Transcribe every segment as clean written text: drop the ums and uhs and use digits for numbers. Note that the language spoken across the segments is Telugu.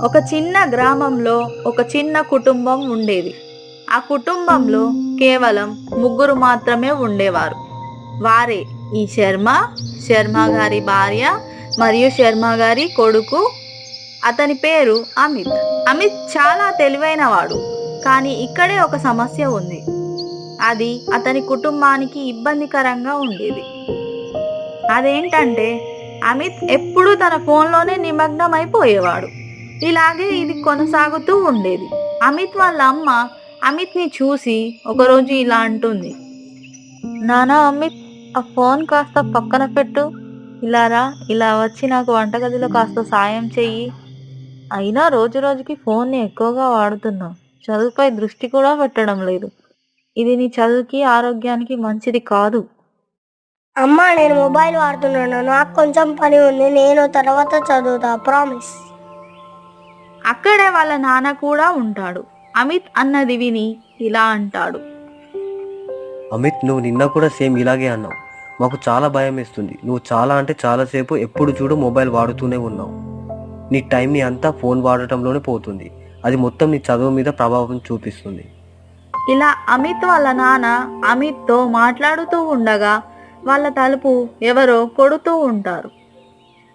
ఒక చిన్న గ్రామంలో ఒక చిన్న కుటుంబం ఉండేది. ఆ కుటుంబంలో కేవలం ముగ్గురు మాత్రమే ఉండేవారు. వారే ఈ శర్మ, శర్మ గారి భార్య మరియు శర్మ గారి కొడుకు. అతని పేరు అమిత్. అమిత్ చాలా తెలివైనవాడు. కానీ ఇక్కడే ఒక సమస్య ఉంది. అది అతని కుటుంబానికి ఇబ్బందికరంగా ఉండేది. అదేంటంటే అమిత్ ఎప్పుడూ తన ఫోన్లోనే నిమగ్నమైపోయేవాడు. ఇలాగే ఇది కొనసాగుతూ ఉండేది. అమిత్ వాళ్ళ అమ్మ అమిత్ని చూసి ఒకరోజు ఇలా అంటుంది, నానా అమిత్, ఆ ఫోన్ కాస్త పక్కన పెట్టు. ఇలా రా, ఇలా వచ్చి నాకు వంటగదిలో కాస్త సాయం చెయ్యి. అయినా రోజు రోజుకి ఫోన్ని ఎక్కువగా వాడుతున్నావు. చదువుపై దృష్టి కూడా పెట్టడం లేదు. ఇది నీ చదువుకి ఆరోగ్యానికి మంచిది కాదు. అమ్మా, నేను మొబైల్ వాడుతున్నాను. నాకు కొంచెం పని ఉంది. నేను తర్వాత చదువుతా, ప్రామిస్. అక్కడే వాళ్ళ నాన్న కూడా ఉంటాడు. అమిత్ అన్నది విని ఇలా అంటాడు, అమిత్, నువ్వు నిన్న కూడా సేమ్ ఇలాగే అన్నావు. మాకు చాలా భయం వేస్తుంది. నువ్వు చాలా అంటే చాలాసేపు ఎప్పుడు చూడు మొబైల్ వాడుతూనే ఉన్నావు. నీ టైంని అంతా ఫోన్ వాడటంలోనే పోతుంది. అది మొత్తం నీ చదువు మీద ప్రభావం చూపిస్తుంది. ఇలా అమిత్ వాళ్ళ నాన్న అమిత్తో మాట్లాడుతూ ఉండగా వాళ్ళ తలుపు ఎవరో కొడుతూ ఉంటారు.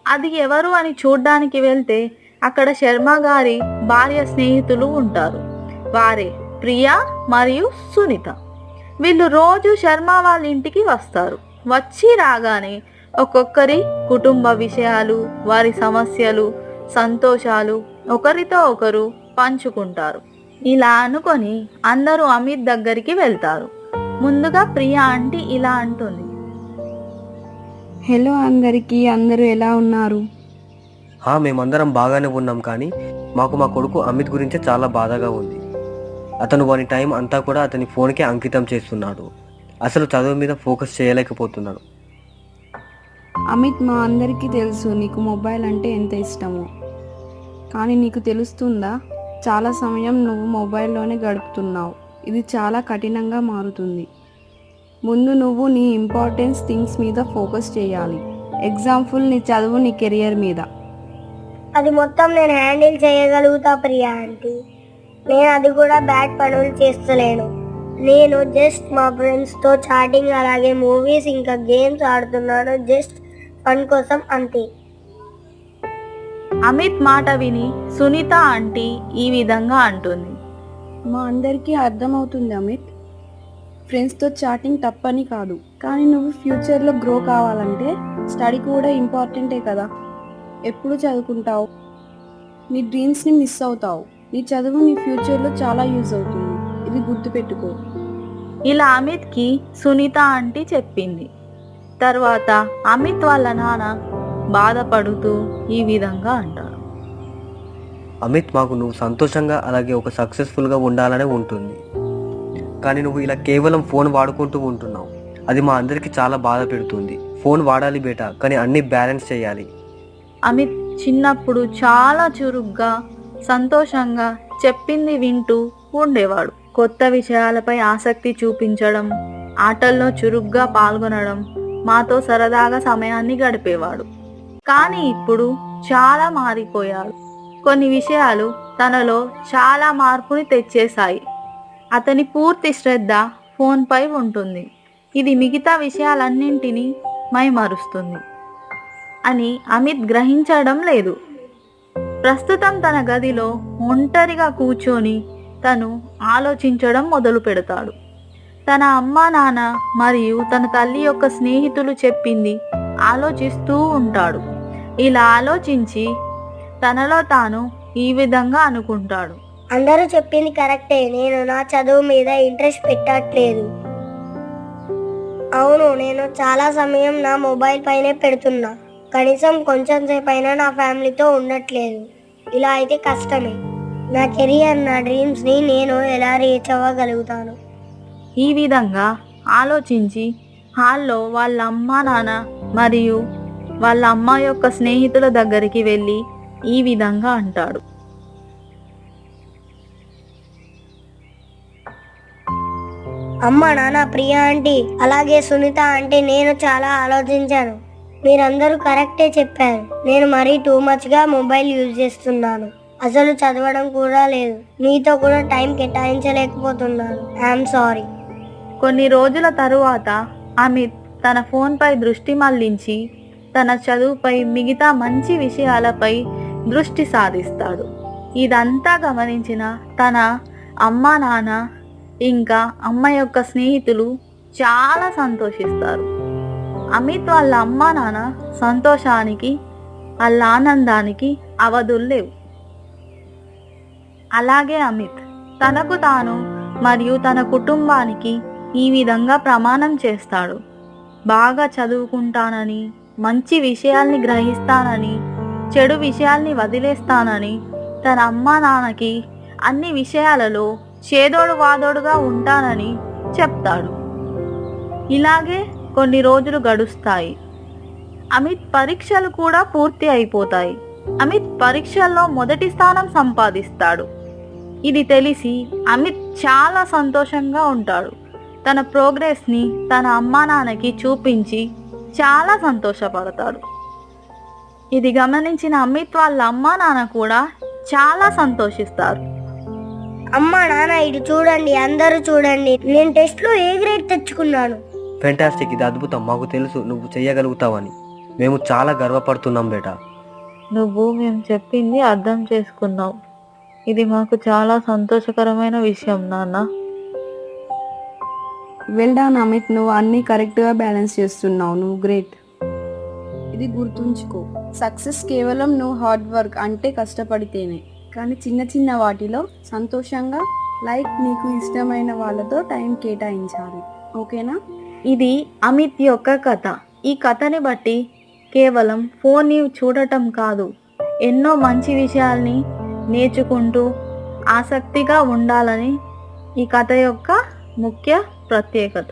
అది ఎవరు అని చూడ్డానికి వెళ్తే అక్కడ శర్మ గారి భార్య స్నేహితులు ఉంటారు. వారే ప్రియా మరియు సునీత. వీళ్ళు రోజు శర్మ వాళ్ళ ఇంటికి వస్తారు. వచ్చి రాగానే ఒక్కొక్కరి కుటుంబ విషయాలు, వారి సమస్యలు, సంతోషాలు ఒకరితో ఒకరు పంచుకుంటారు. ఇలా అనుకొని అందరూ అమిత్ దగ్గరికి వెళ్తారు. ముందుగా ప్రియా ఆంటీ ఇలా అంటుంది, హలో అందరికీ, అందరూ ఎలా ఉన్నారు? మేమందరం బాగానే ఉన్నాం, కానీ మాకు మా కొడుకు అమిత్ గురించే చాలా బాధగా ఉంది. అతను వాని టైం అంతా కూడా అతని ఫోన్కే అంకితం చేస్తున్నాడు. అసలు చదువు మీద ఫోకస్ చేయలేకపోతున్నాడు. అమిత్, మా అందరికీ తెలుసు నీకు మొబైల్ అంటే ఎంత ఇష్టమో. కానీ నీకు తెలుస్తుందా, చాలా సమయం నువ్వు మొబైల్లోనే గడుపుతున్నావు. ఇది చాలా కఠినంగా మారుతుంది. ముందు నువ్వు నీ ఇంపార్టెన్స్ థింగ్స్ మీద ఫోకస్ చేయాలి. ఎగ్జాంపుల్, నీ చదువు, నీ కెరియర్ మీద. అది మొత్తం నేను హ్యాండిల్ చేయగలుగుతా ప్రియా ఆంటీ. నేను అది కూడా బ్యాడ్ పనులు చేస్తలేను. నేను జస్ట్ మా ఫ్రెండ్స్తో చాటింగ్, అలాగే మూవీస్ ఇంకా గేమ్స్ ఆడుతున్నాను. జస్ట్ ఫన్ కోసం, అంతే. అమిత్ మాట విని సునీత ఆంటీ ఈ విధంగా అంటుంది, మా అందరికీ అర్థమవుతుంది అమిత్. ఫ్రెండ్స్తో చాటింగ్ తప్పని కాదు, కానీ నువ్వు ఫ్యూచర్లో గ్రో కావాలంటే స్టడీ కూడా ఇంపార్టెంటే కదా. ఎప్పుడు చదువుకుంటావు, నీ డ్రీమ్స్ని మిస్ అవుతావు. నీ చదువు నీ ఫ్యూచర్లో చాలా యూజ్ అవుతుంది, ఇది గుర్తుపెట్టుకో. ఇలా అమిత్కి సునీత ఆంటీ చెప్పింది. తర్వాత అమిత్ వాళ్ళ నాన్న బాధపడుతూ ఈ విధంగా అంటారు, అమిత్, మాకు నువ్వు సంతోషంగా అలాగే ఒక సక్సెస్ఫుల్గా ఉండాలనే ఉంటుంది. కానీ నువ్వు ఇలా కేవలం ఫోన్ వాడుకుంటూ ఉంటున్నావు. అది మా అందరికీ చాలా బాధ పెడుతుంది. ఫోన్ వాడాలి బేటా, కానీ అన్నీ బ్యాలెన్స్ చేయాలి. అమిత్ చిన్నప్పుడు చాలా చురుగ్గా, సంతోషంగా చెప్పింది వింటూ ఉండేవాడు. కొత్త విషయాలపై ఆసక్తి చూపించడం, ఆటల్లో చురుగ్గా పాల్గొనడం, మాతో సరదాగా సమయాన్ని గడిపేవాడు. కానీ ఇప్పుడు చాలా మారిపోయాడు. కొన్ని విషయాలు తనలో చాలా మార్పుని తెచ్చేశాయి. అతని పూర్తి శ్రద్ధ ఫోన్పై ఉంటుంది. ఇది మిగతా విషయాలన్నింటినీ మైమరుస్తుంది అని అమిత్ గ్రహించడం లేదు. ప్రస్తుతం తన గదిలో ఒంటరిగా కూర్చొని తను ఆలోచించడం మొదలు పెడతాడు. తన అమ్మా నాన్న మరియు తన తల్లి యొక్క స్నేహితులు చెప్పింది ఆలోచిస్తూ ఉంటాడు. ఇలా ఆలోచించి తనలో తాను ఈ విధంగా అనుకుంటాడు, అందరూ చెప్పింది కరెక్టే. నేను నా చదువు మీద ఇంట్రెస్ట్ పెట్టట్లేదు. అవును, నేను చాలా సమయం నా మొబైల్ పైనే పెడుతున్నా. కనీసం కొంచెం సేపు అయినా నా ఫ్యామిలీతో ఉండట్లేదు. ఇలా అయితే కష్టమే. నా కెరియర్, నా డ్రీమ్స్ని నేను ఎలా రీచ్ అవ్వగలుగుతాను? ఈ విధంగా ఆలోచించి హాల్లో వాళ్ళ అమ్మా నాన్న మరియు వాళ్ళ అమ్మ యొక్క స్నేహితుల దగ్గరికి వెళ్ళి ఈ విధంగా అంటాడు, అమ్మ, నాన్న, ప్రియా ఆంటీ, అలాగే సునీత ఆంటీ, నేను చాలా ఆలోచించాను. మీరందరూ కరెక్టే చెప్పారు. నేను మరీ టూ మచ్గా మొబైల్ యూజ్ చేస్తున్నాను. అసలు చదవడం కూడా లేదు. మీతో కూడా టైం కేటాయించలేకపోతున్నాను. I'm sorry. కొన్ని రోజుల తరువాత అమిత్ తన ఫోన్పై దృష్టి మళ్లించి తన చదువుపై మిగతా మంచి విషయాలపై దృష్టి సాధిస్తాడు. ఇదంతా గమనించిన తన అమ్మా నాన్న ఇంకా అమ్మ యొక్క స్నేహితులు చాలా సంతోషిస్తారు. అమిత్ వాళ్ళ అమ్మా నాన్న సంతోషానికి వాళ్ళ ఆనందానికి అవధులు లేవు. అలాగే అమిత్ తనకు తాను మరియు తన కుటుంబానికి ఈ విధంగా ప్రమాణం చేస్తాడు. బాగా చదువుకుంటానని, మంచి విషయాల్ని గ్రహిస్తానని, చెడు విషయాల్ని వదిలేస్తానని, తన అమ్మా నాన్నకి అన్ని విషయాలలో చేదోడు వాదోడుగా ఉంటానని చెప్తాడు. ఇలాగే కొన్ని రోజులు గడుస్తాయి. అమిత్ పరీక్షలు కూడా పూర్తి అయిపోతాయి. అమిత్ పరీక్షల్లో మొదటి స్థానం సంపాదిస్తాడు. ఇది తెలిసి అమిత్ చాలా సంతోషంగా ఉంటాడు. తన ప్రోగ్రెస్ని తన అమ్మా నాన్నకి చూపించి చాలా సంతోషపడతాడు. ఇది గమనించిన అమిత్ వాళ్ళ అమ్మా నాన్న కూడా చాలా సంతోషిస్తారు. అమ్మా నాన్న ఇటు చూడండి, అందరూ చూడండి, నేను టెస్ట్లో ఏ గ్రేడ్ తెచ్చుకున్నాను. ఫెంటాస్టిక్, ఇది అద్భుతం. మాకు తెలుసు నువ్వు చేయగలుగుతావని. మేము చాలా గర్వపడుతున్నాం బేటా. నువ్వు మేము చెప్పింది అర్థం చేసుకున్నావు. ఇది మాకు చాలా సంతోషకరమైన విషయం నాన్న. వెల్ డన్ అమిత్, నువ్వు అన్నీ కరెక్ట్గా బ్యాలెన్స్ చేస్తున్నావు. నువ్వు గ్రేట్. ఇది గుర్తుంచుకో, సక్సెస్ కేవలం నువ్వు హార్డ్ వర్క్ అంటే కష్టపడితేనే. కానీ చిన్న చిన్న వాటిలో సంతోషంగా, లైక్ నీకు ఇష్టమైన వాళ్ళతో టైం కేటాయించాలి. ఓకేనా? ఇది అమిత్ యొక్క కథ. ఈ కథని బట్టి కేవలం ఫోన్ని చూడటం కాదు, ఎన్నో మంచి విషయాల్ని నేర్చుకుంటూ ఆసక్తిగా ఉండాలని ఈ కథ యొక్క ముఖ్య ప్రత్యేకత.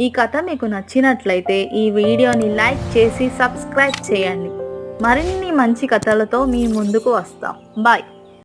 ఈ కథ మీకు నచ్చినట్లయితే ఈ వీడియోని లైక్ చేసి సబ్స్క్రైబ్ చేయండి. మరిన్ని మంచి కథలతో మీ ముందుకు వస్తాం. బాయ్.